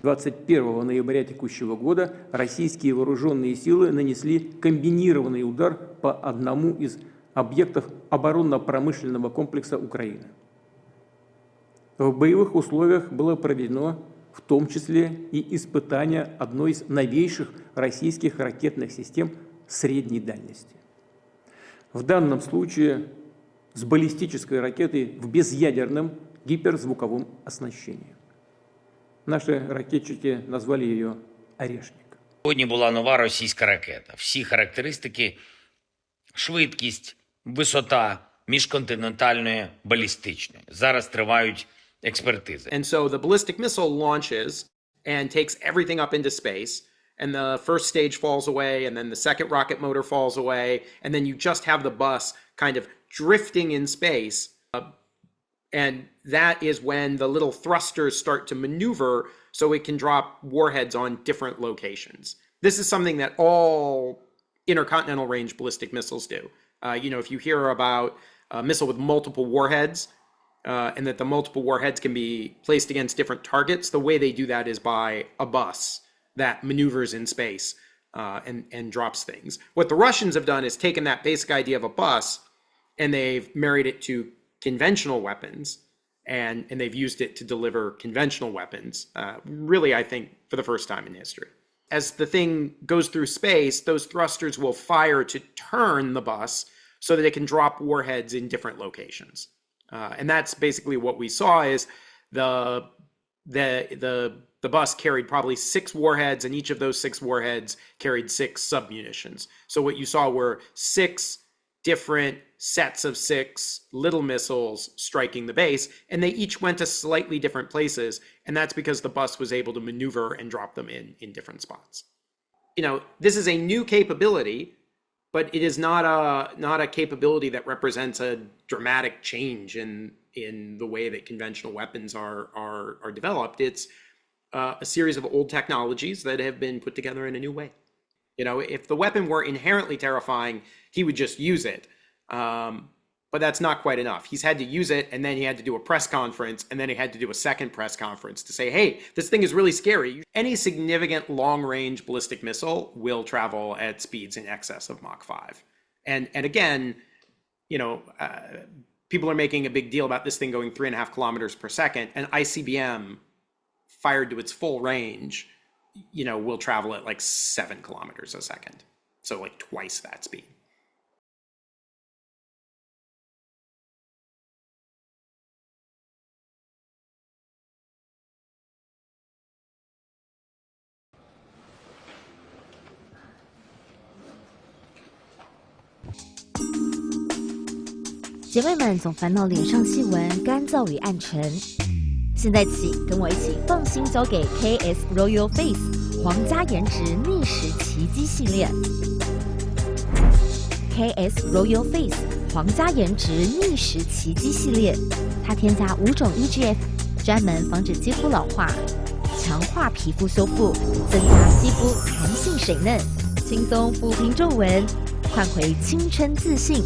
21 ноября текущего года российские вооруженные силы нанесли комбинированный удар по одному из объектов оборонно-промышленного комплекса Украины. В боевых условиях было проведено в том числе и испытание одной из новейших российских ракетных систем средней дальности. В данном случае с баллистической ракетой в безъядерном гиперзвуковом оснащении. Наші ракетчики назвали її «Орешник». Сьогодні була нова російська ракета. Всі характеристики – швидкість, висота міжконтинентальної балістичної. Зараз тривають експертизи. And so the ballistic missile launches and takes everything up into space, and the first stage falls away, and then the second rocket motor falls away, and then you just have the bus kind of drifting in space. And that is when the little thrusters start to maneuver so it can drop warheads on different locations. This is something that all intercontinental range ballistic missiles do. If you hear about a missile with multiple warheads, and that the multiple warheads can be placed against different targets, the way they do that is by a bus that maneuvers in space and drops things. What the Russians have done is taken that basic idea of a bus and they've married it to conventional weapons, and they've used it to deliver conventional weapons, really, I think, for the first time in history. As the thing goes through space, those thrusters will fire to turn the bus so that it can drop warheads in different locations. And that's basically what we saw is the bus carried probably 6 warheads, and each of those 6 warheads carried 6 submunitions. So what you saw were 6 different sets of 6 little missiles striking the base, and they each went to slightly different places, and that's because the bus was able to maneuver and drop them in different spots. This is a new capability, but it is not a capability that represents a dramatic change in the way that conventional weapons are developed. It's a series of old technologies that have been put together in a new way. If the weapon were inherently terrifying, he would just use it. But that's not quite enough. He's had to use it, and then he had to do a press conference, and then he had to do a second press conference to say, hey, this thing is really scary. Any significant long-range ballistic missile will travel at speeds in excess of Mach 5. And again, people are making a big deal about this thing going 3.5 kilometers per second, and ICBM, fired to its full range, will travel at like 7 kilometers a second. So like twice that speed.姐妹们总烦恼脸上细纹、干燥与暗沉，现在起跟我一起放心交给 KS Royal Face 皇家颜值逆时奇迹系列。KS Royal Face 皇家颜值逆时奇迹系列，它添加5种 EGF， 专门防止肌肤老化，强化皮肤修复，增加肌肤弹性水嫩，轻松抚平皱纹，换回青春自信。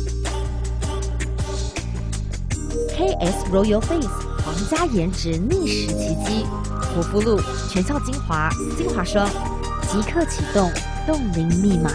KS Royal Face 皇家颜值逆时奇迹，护肤露、全效精华、精华霜，即刻启动冻龄密码。